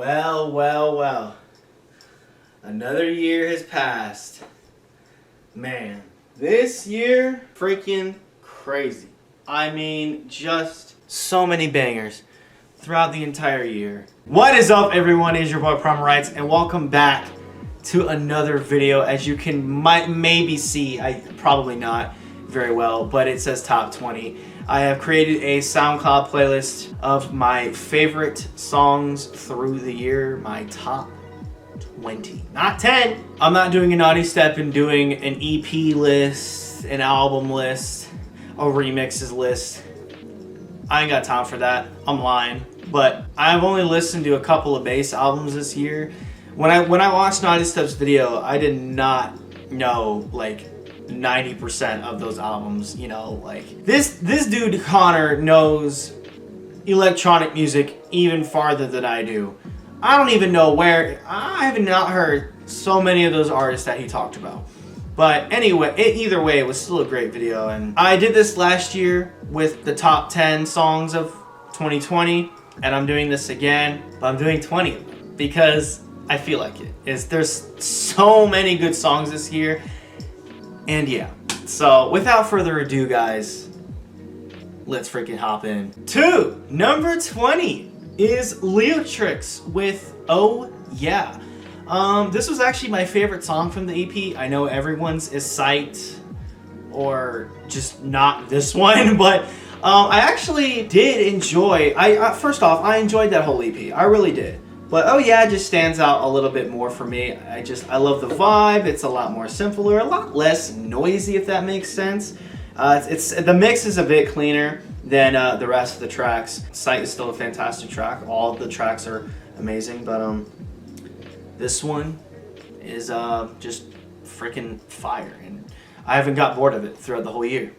Well, well, well. Another year has passed. Man, this year, freaking crazy. I mean, just so many bangers throughout the entire year. What is up, everyone? It's your boy Prime Rights, and welcome back to another video. As you can maybe see, probably not very well, but it says top 20. I have created a SoundCloud playlist of my favorite songs through the year, my top 20, not 10. I'm not doing a naughty step and doing an EP list, an album list, a remixes list. I ain't got time for that. I'm lying. But I've only listened to a couple of bass albums this year. When I watched Naughty Step's video, I did not know like 90% of those albums. You know, like this dude Connor knows electronic music even farther than I do. I don't even know where. I have not heard so many of those artists that he talked about. But anyway, either way, it was still a great video. And I did this last year with the top 10 songs of 2020. And I'm doing this again, but I'm doing 20 of them because I feel like it. There's so many good songs this year. And yeah, so without further ado, guys, let's freaking hop in. Number 20 is Leotrix with Oh Yeah. This was actually my favorite song from the EP. I know everyone's is Sight or just not this one, but I actually did enjoy. First off, I enjoyed that whole EP. I really did. But Oh Yeah just stands out a little bit more for me. I love the vibe. It's a lot more simpler, a lot less noisy, if that makes sense. The mix is a bit cleaner than the rest of the tracks. Sight is still a fantastic track. All of the tracks are amazing, but this one is just freaking fire, and I haven't got bored of it throughout the whole year.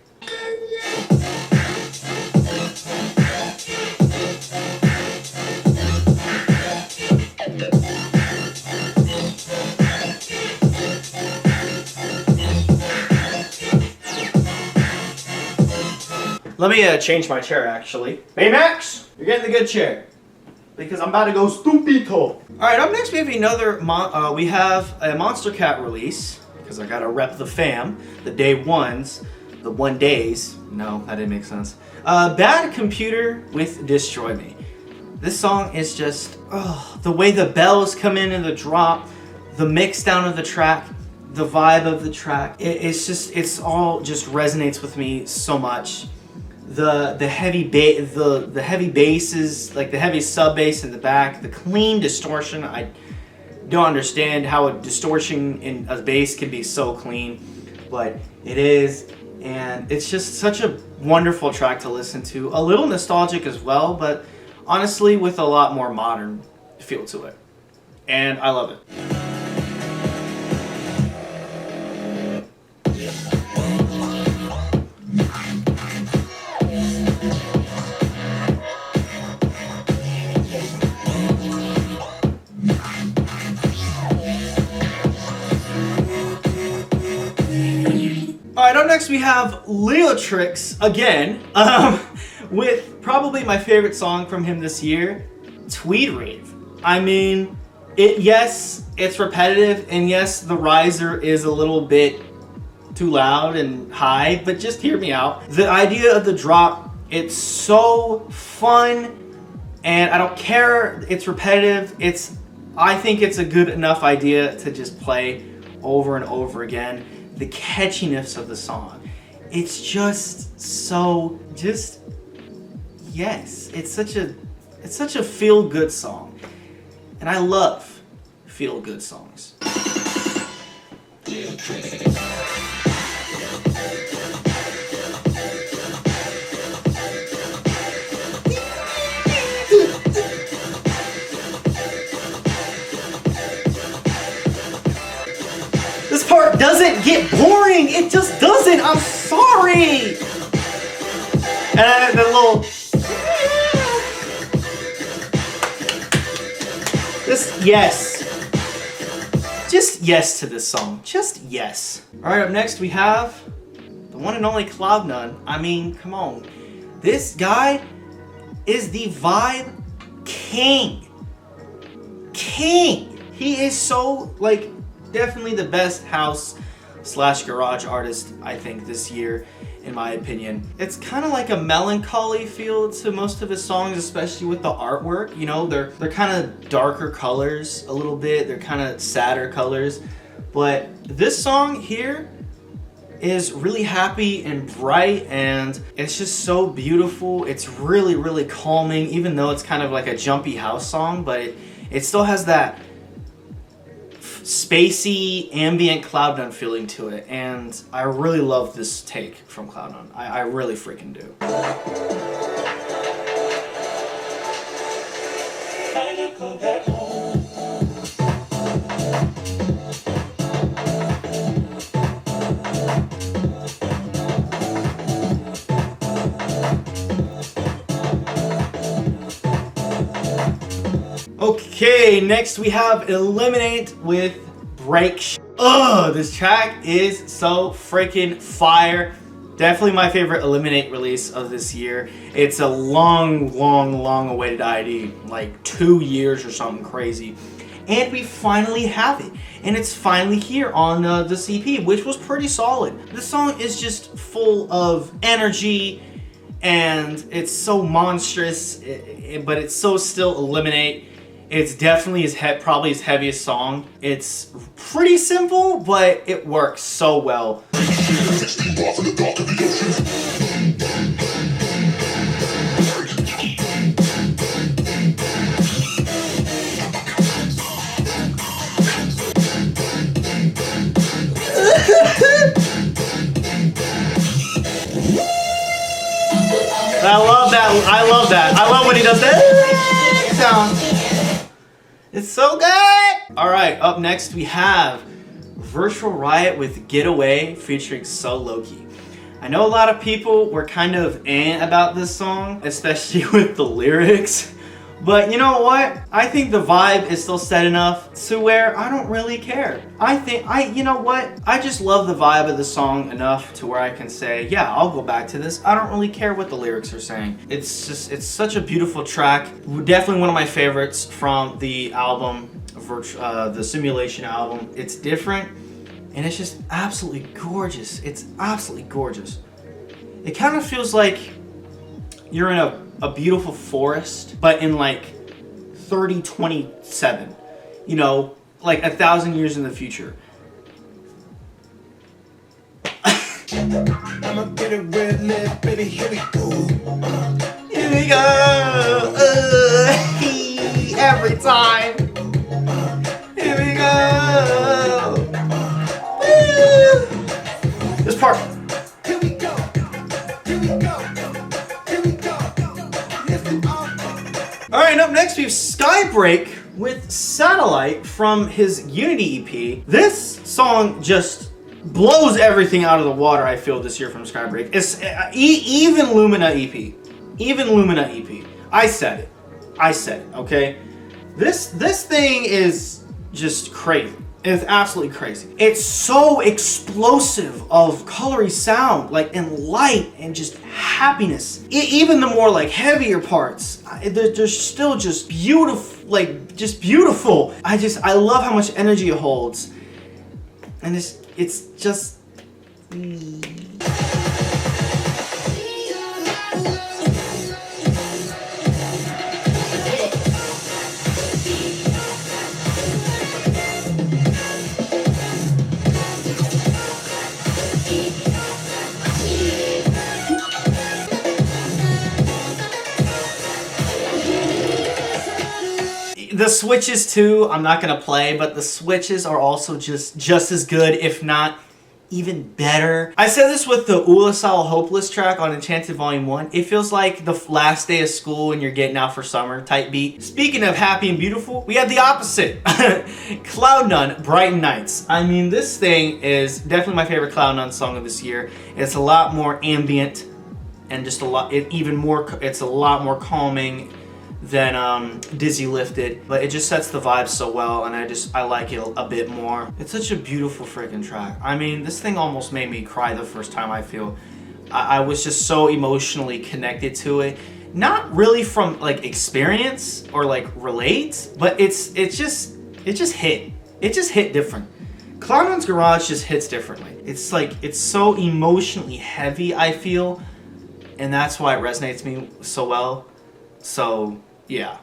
Let me change my chair, actually. Baymax, you're getting the good chair because I'm about to go stupito. All right, up next we have we have a Monster Cat release because I gotta rep the fam, the day ones, the 1 days. No, that didn't make sense. Bad Computer with Destroy Me. This song is just the way the bells come in and the drop, the mix down of the track, the vibe of the track. It's all just resonates with me so much. The heavy basses, like the heavy sub bass in the back, the clean distortion. I don't understand how a distortion in a bass can be so clean, but it is, and it's just such a wonderful track to listen to. A little nostalgic as well, but honestly with a lot more modern feel to it, and I love it. Alright, up next we have Leotrix again, with probably my favorite song from him this year, Tweed Rave. I mean, yes, it's repetitive, and yes, the riser is a little bit too loud and high, but just hear me out. The idea of the drop, it's so fun, and I don't care, it's repetitive, I think it's a good enough idea to just play over and over again. The catchiness of the song, it's just so, yes, it's such a feel-good song, and I love feel-good songs. This part doesn't get boring. It just doesn't. I'm sorry. And then the little. Yes. Just yes to this song. Just yes. All right, up next we have the one and only Cloud9. I mean, come on. This guy is the vibe king. king. He is so, like, definitely the best house / garage artist, I think, this year, in my opinion. It's kind of like a melancholy feel to most of his songs, especially with the artwork. You know, they're kind of darker colors a little bit. They're kind of sadder colors. But this song here is really happy and bright, and it's just so beautiful. It's really, really calming, even though it's kind of like a jumpy house song, but it still has that spacey, ambient Cloud9 feeling to it, and I really love this take from Cloud9. I really freaking do. Okay, next we have Eliminate with Break. Ugh, this track is so freaking fire. Definitely my favorite Eliminate release of this year. It's a long awaited ID, like 2 years or something crazy. And we finally have it. And it's finally here on this EP, which was pretty solid. This song is just full of energy, and it's so monstrous, but it's so still Eliminate. It's definitely probably his heaviest song. It's pretty simple, but it works so well. I love that. I love that. I love when he does that sound. It's so good! Alright, up next we have Virtual Riot with Get Away featuring So Loki. I know a lot of people were kind of about this song, especially with the lyrics. But you know what? I think the vibe is still set enough to where I don't really care. You know what? I just love the vibe of the song enough to where I can say, yeah, I'll go back to this. I don't really care what the lyrics are saying. It's such a beautiful track. Definitely one of my favorites from the album, the Simulation album. It's different, and it's just absolutely gorgeous. It's absolutely gorgeous. It kind of feels like you're in a beautiful forest, but in like 3027, you know, like 1,000 years in the future. I'ma get it red lip, baby, here we go. Here we go. Every time. Here we go. Woo. This part. Here we go. Here we go. Alright, up next we have Skybreak with Satellite from his Unity EP. This song just blows everything out of the water, I feel, this year from Skybreak. It's even Lumina EP. Even Lumina EP. I said it, okay? This thing is just crazy. It's absolutely crazy. It's so explosive of colory sound, like, and light and just happiness. Even the more like heavier parts, they're still just beautiful, like just beautiful. I love how much energy it holds, and it's just. The switches too, I'm not gonna play, but the switches are also just as good, if not even better. I said this with the Ulasal Hopeless track on Enchanted Volume 1. It feels like the last day of school and you're getting out for summer type beat. Speaking of happy and beautiful, we have the opposite. Cloud9, Brighten Nights. I mean, this thing is definitely my favorite Cloud9 song of this year. It's a lot more ambient and just it's a lot more calming than Dizzy Lifted, but it just sets the vibe so well, and I like it a bit more. It's such a beautiful freaking track. I mean, this thing almost made me cry the first time, I feel. I was just so emotionally connected to it, not really from like experience or like relate, but it just hit. It just hit different. Cloudman's Garage just hits differently. It's like, it's so emotionally heavy, I feel, and that's why it resonates me so well. So, yeah.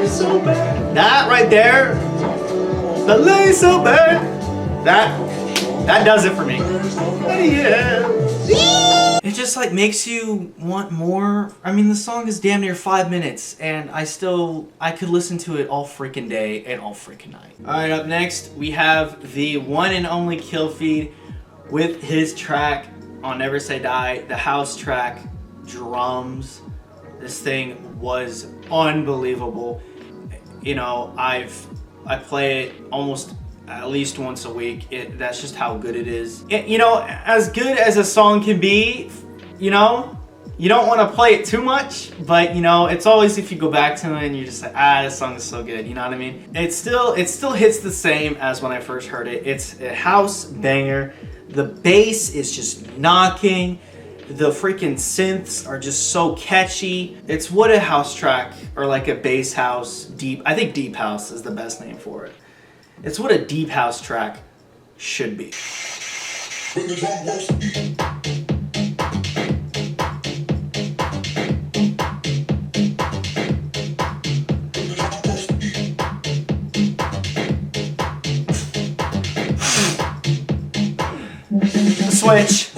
So bad. That right there, the lay so bad, that does it for me. Yeah. It just like makes you want more. I mean, the song is damn near 5 minutes, and I could listen to it all freaking day and all freaking night. All right, up next we have the one and only Kill Feed with his track on Never Say Die, the house track, Drums. This thing was unbelievable. You know, I play it almost at least once a week. That's just how good it is. You know, as good as a song can be, you know, you don't want to play it too much, but you know, it's always if you go back to it and you're just like, this song is so good, you know what I mean? It still hits the same as when I first heard it. It's a house banger. The bass is just knocking. The freaking synths are just so catchy. It's what a house track, or like a bass house, I think deep house is the best name for it. It's what a deep house track should be. Switch.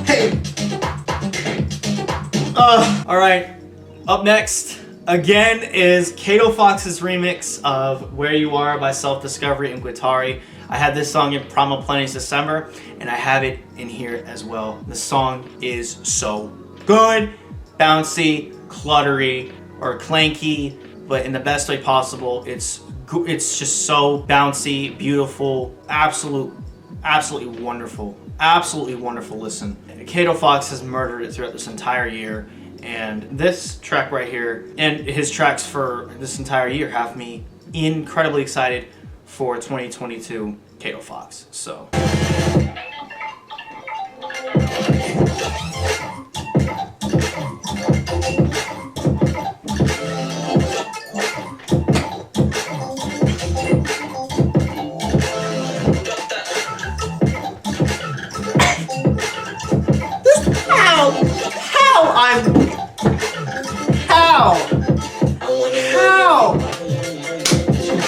Hey. All right. Up next, again, is Kato Fox's remix of Where You Are by Self Discovery and Guittari. I had this song in Primal Plenty's December, and I have it in here as well. The song is so good, bouncy, cluttery, or clanky, but in the best way possible. It's just so bouncy, beautiful, absolutely wonderful. Absolutely wonderful listen. Kato Fox has murdered it throughout this entire year, and this track right here, and his tracks for this entire year, have me incredibly excited for 2022 Kato Fox. So.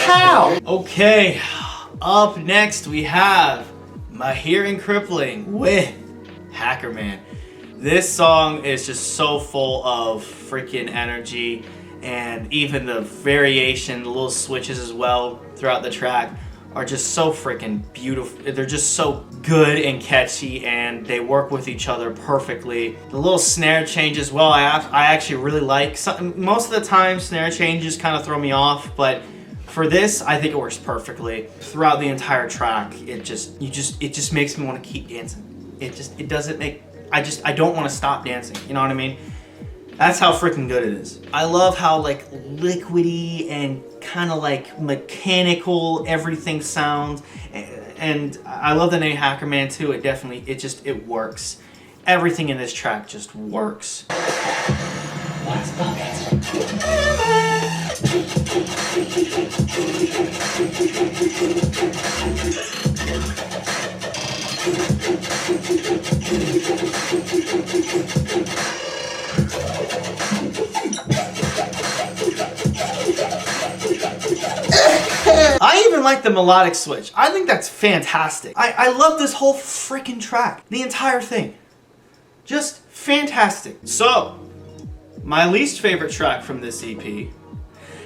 How? Okay, up next we have My Hearing Crippling with Hacker Man. This song is just so full of freaking energy, and even the variation, the little switches as well throughout the track are just so freaking beautiful. They're just so good and catchy, and they work with each other perfectly. The little snare change as well, I actually really like. Most of the time snare changes kind of throw me off, but for this, I think it works perfectly. Throughout the entire track, it just makes me want to keep dancing. I don't want to stop dancing, you know what I mean? That's how freaking good it is. I love how like liquidy and kind of like mechanical everything sounds, and I love the name Hacker Man too. It works. Everything in this track just works. I even like the melodic switch. I think that's fantastic. I love this whole freaking track. The entire thing. Just fantastic. So, my least favorite track from this EP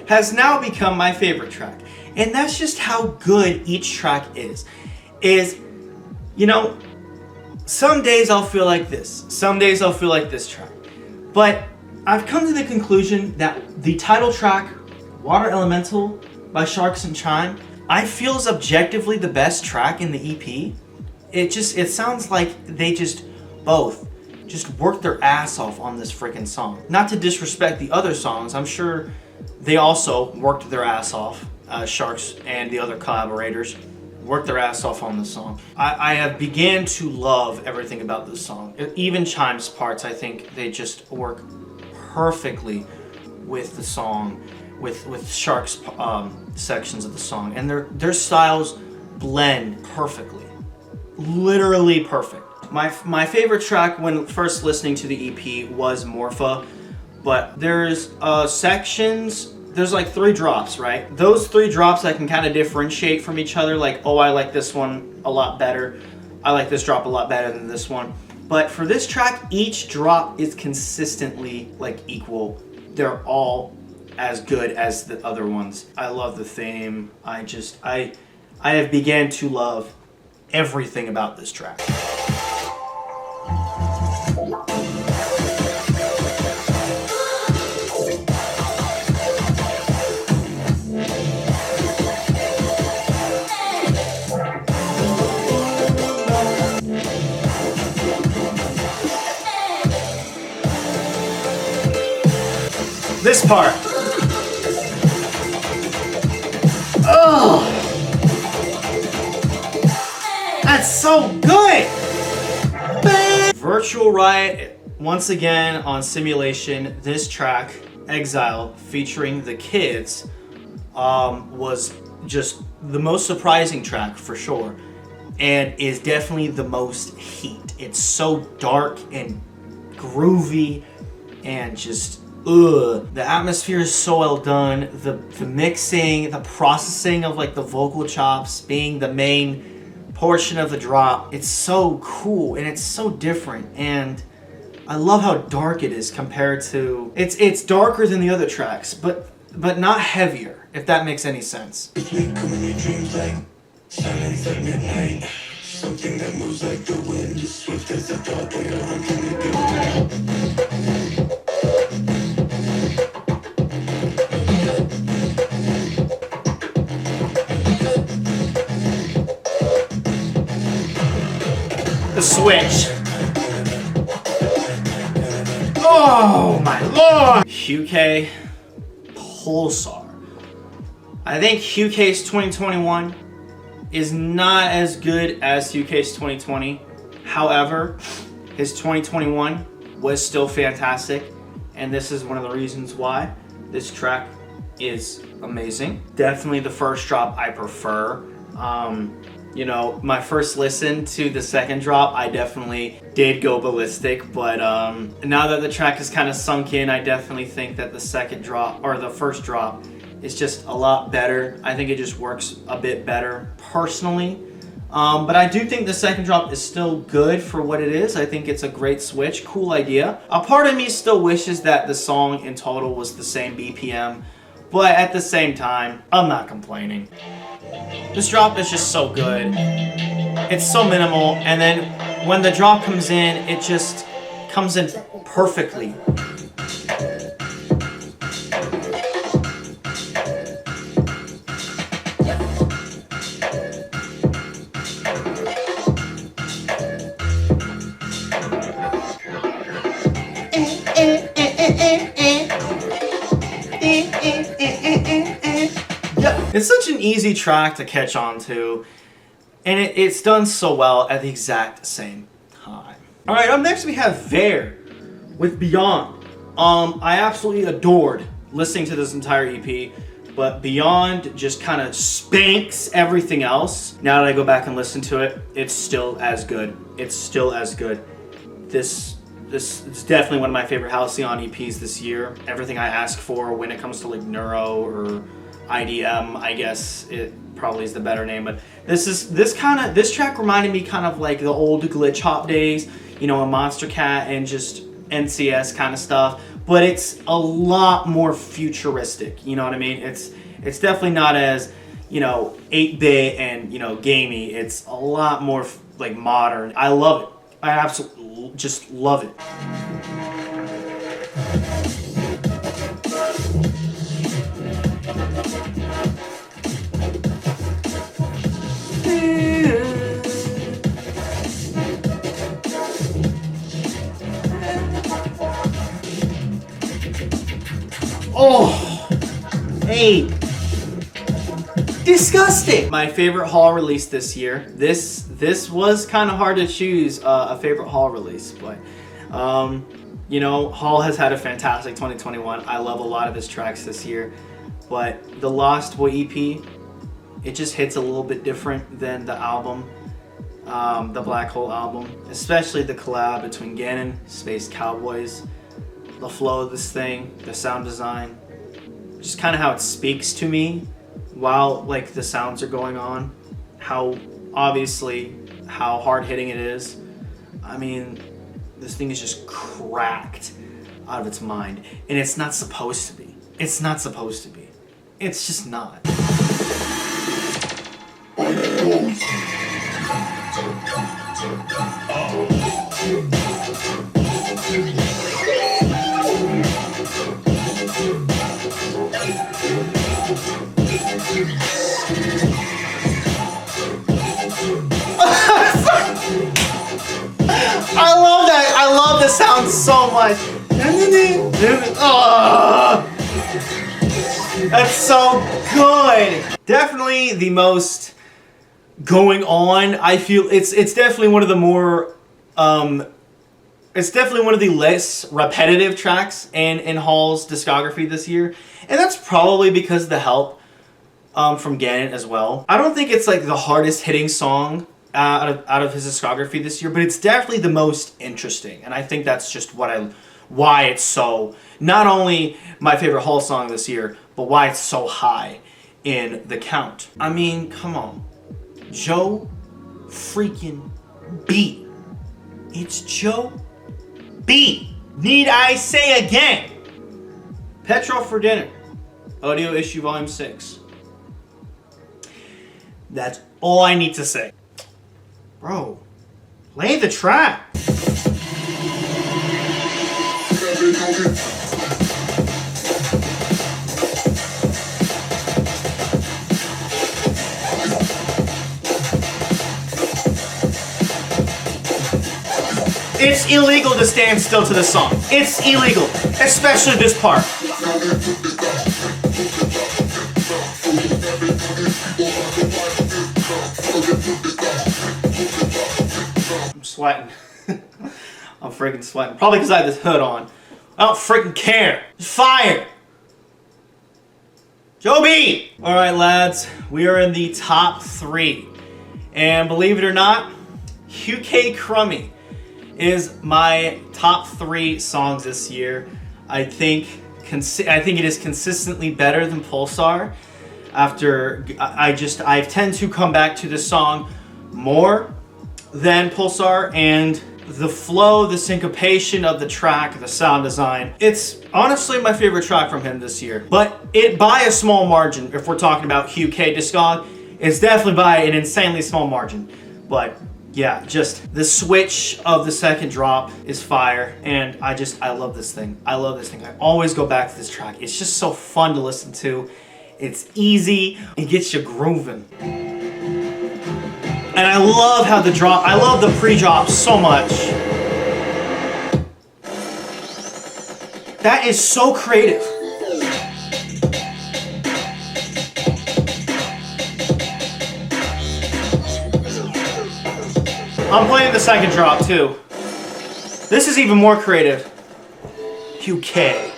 has now become my favorite track. And that's just how good each track is. You know, some days I'll feel like this. Some days I'll feel like this track. But I've come to the conclusion that the title track, Water Elemental by Sharks and Chime, I feel is objectively the best track in the EP. It sounds like they both worked their ass off on this freaking song. Not to disrespect the other songs, I'm sure they also worked their ass off. Sharks and the other collaborators worked their ass off on this song. I have began to love everything about this song. Even Chime's parts, I think they just work perfectly with the song, with Shark's sections of the song, and their styles blend perfectly, literally perfect. My favorite track when first listening to the EP was Morpha, but there's sections. There's like 3 drops, right? Those 3 drops I can kind of differentiate from each other. Like, oh, I like this one a lot better. I like this drop a lot better than this one. But for this track, each drop is consistently like equal. They're all as good as the other ones. I love the theme. I have began to love everything about this track. This part. Oh, that's so good. Virtual Riot once again on Simulation. This track, Exile, featuring the Kids, was just the most surprising track for sure, and is definitely the most heat. It's so dark and groovy, and just the atmosphere is so well done. The mixing, the processing of like the vocal chops being the main portion of the drop. It's so cool and it's so different, and I love how dark it is compared to it's darker than the other tracks, but not heavier, if that makes any sense. Something that moves like the wind, swift as a thought, the switch. Oh my lord! UK Pulsar. I think UK's 2021 is not as good as UK's 2020. However, his 2021 was still fantastic, and this is one of the reasons why this track is amazing. Definitely the first drop I prefer. You know, my first listen to the second drop, I definitely did go ballistic, but now that the track is kind of sunk in, I definitely think that the second drop, or the first drop, is just a lot better. I think it just works a bit better personally. But I do think the second drop is still good for what it is. I think it's a great switch, cool idea. A part of me still wishes that the song in total was the same BPM, but at the same time, I'm not complaining. This drop is just so good. It's so minimal, and then when the drop comes in, it just comes in perfectly. It's such an easy track to catch on to, and it's done so well at the exact same time. Alright, up next we have Vare with Beyond. I absolutely adored listening to this entire EP, but Beyond just kind of spanks everything else. Now that I go back and listen to it, it's still as good. It's still as good. This is definitely one of my favorite Halcyon EPs this year. Everything I ask for when it comes to like neuro or IDM, I guess it probably is the better name, but this track reminded me kind of like the old Glitch Hop days, you know, a Monster Cat and just NCS kind of stuff, but it's a lot more futuristic, you know what I mean? It's definitely not as, you know, 8-bit and, you know, gamey. It's a lot more like modern. I love it. I absolutely just love it. Oh, hate. Disgusting. My favorite Hall release this year. This was kind of hard to choose a favorite Hall release, but you know, Hall has had a fantastic 2021. I love a lot of his tracks this year, but the Lost Boy EP, it just hits a little bit different than the album, the Black Hole album, especially the collab between Gannon, Space Cowboys, the flow of this thing, the sound design, just kind of how it speaks to me while like the sounds are going on, how obviously how hard hitting it is. I mean, this thing is just cracked out of its mind, and it's not supposed to be. It's not supposed to be. It's just not. I love that. I love the sound so much. Oh, that's so good. Definitely the most going on. I feel it's definitely one of the more it's definitely one of the less repetitive tracks in Hall's discography this year, and that's probably because of the help from Gannon as well. I don't think it's like the hardest hitting song out of his discography this year, but it's definitely the most interesting, and I think that's just why it's so not only my favorite Hall song this year, but why it's so high in the count. I mean, come on, Joe freaking B. It's Joe B. Need I say again? Petrol for Dinner, audio issue volume 6. That's all I need to say. Bro, play the track. It's illegal to stand still to the song. It's illegal, especially this part. I'm sweating. I'm freaking sweating. Probably because I have this hood on. I don't freaking care. Fire! Joe B! Alright, lads. We are in the top 3. And believe it or not, UK Crummy is my top 3 songs this year. I think it is consistently better than Pulsar. After I tend to come back to this song more than Pulsar, and the flow, the syncopation of the track, the sound design. It's honestly my favorite track from him this year. But it by a small margin, if we're talking about UK discog, it's definitely by an insanely small margin. But yeah, just the switch of the second drop is fire, and I love this thing. I love this thing. I always go back to this track. It's just so fun to listen to. It's easy. It gets you grooving. And I love how I love the pre-drop so much. That is so creative. I'm playing the second drop too. This is even more creative. UK.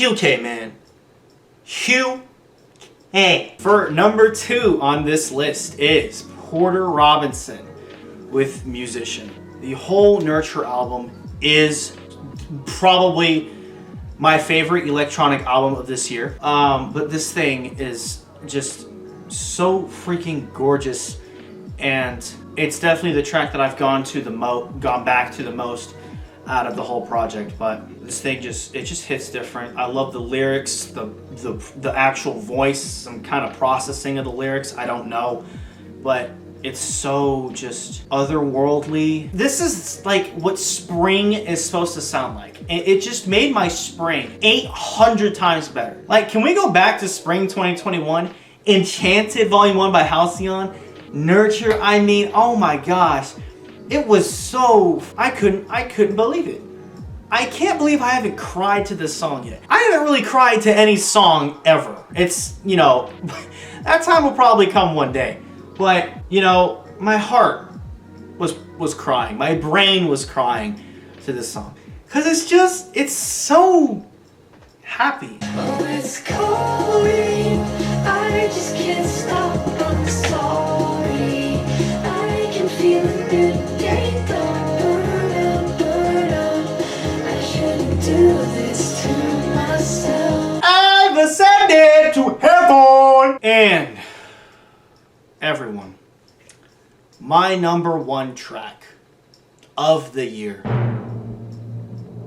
UK, man. UK. For number 2 on this list is Porter Robinson with Musician. The whole Nurture album is probably my favorite electronic album of this year. But this thing is just so freaking gorgeous, and it's definitely the track that I've gone back to the most out of the whole project. But this thing just hits different. I love the lyrics, the actual voice, some kind of processing of the lyrics, I don't know, but It's so just otherworldly. This is like what spring is supposed to sound like. And it just made my spring 800 times better. Like, can we go back to spring 2021? Enchanted Volume 1 by Halcyon. Nurture, I mean, oh my gosh. It was so, I couldn't believe it. I can't believe I haven't cried to this song yet. I haven't really cried to any song ever. It's, you know, that time will probably come one day. But, you know, my heart was crying. My brain was crying to this song. Because it's so happy. Oh, it's calling. I just can't stop. I'm sorry. I can feel a new day dawn. Burn up. I shouldn't do this to myself. I've ascended to heaven. And everyone, my number one track of the year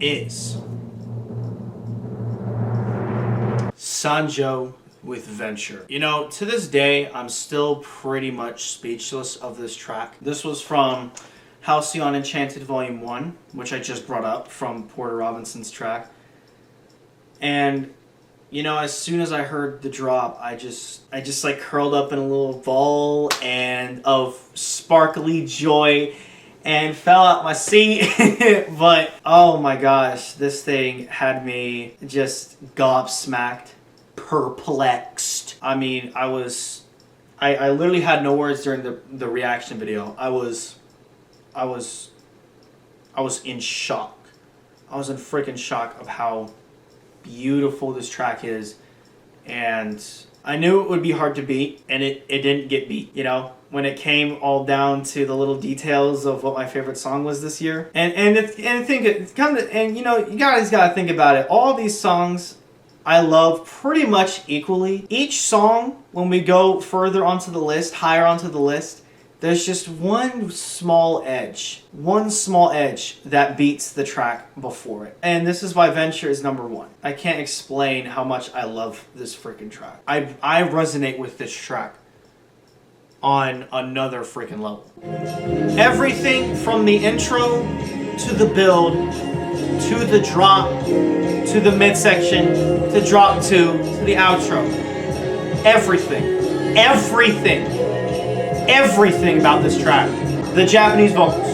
is Sanjo with Venture. You know, to this day, I'm still pretty much speechless of this track. This was from Halcyon Enchanted Volume 1, which I just brought up from Porter Robinson's track. And you know, as soon as I heard the drop, I just like curled up in a little ball and of sparkly joy and fell out my seat. But oh my gosh, this thing had me just gobsmacked, perplexed. I mean, I literally had no words during the reaction video. I was in shock. I was in freaking shock of how beautiful this track is, and I knew it would be hard to beat, and it didn't get beat, you know, when it came all down to the little details of what my favorite song was this year. And you know, you guys gotta think about it. All these songs I love pretty much equally. Each song, when we go further onto the list, higher onto the list, there's just one small edge that beats the track before it. And this is why Venture is number one. I can't explain how much I love this freaking track. I resonate with this track on another freaking level. Everything from the intro to the build to the drop to the midsection to drop two to the outro. Everything about this track. The Japanese vocals.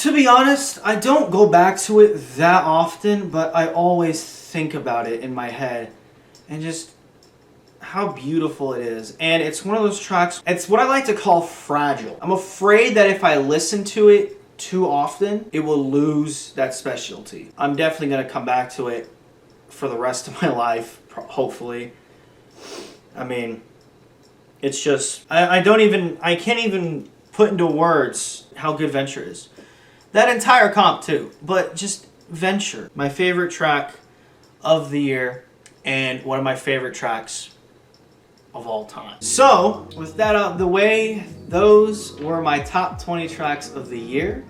To be honest, I don't go back to it that often, but I always think about it in my head and just how beautiful it is. And it's one of those tracks, it's what I like to call fragile. I'm afraid that if I listen to it too often, it will lose that specialty. I'm definitely going to come back to it for the rest of my life, hopefully. I mean, it's just, I can't even put into words how good Venture is. That entire comp too, but just Venture. My favorite track of the year and one of my favorite tracks of all time. So, with that out of the way, those were my top 20 tracks of the year.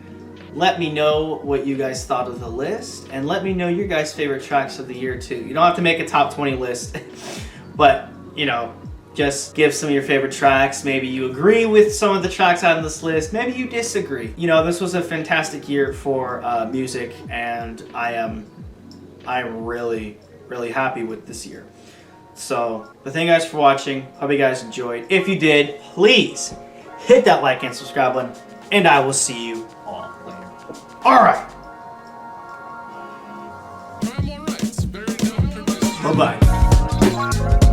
Let me know what you guys thought of the list, and let me know your guys' favorite tracks of the year too. You don't have to make a top 20 list, but, you know, just give some of your favorite tracks. Maybe you agree with some of the tracks out on this list. Maybe you disagree. You know, this was a fantastic year for music, and I'm really, really happy with this year. So, but thank you guys for watching. Hope you guys enjoyed. If you did, please hit that like and subscribe button, and I will see you all later. All right. Bye-bye.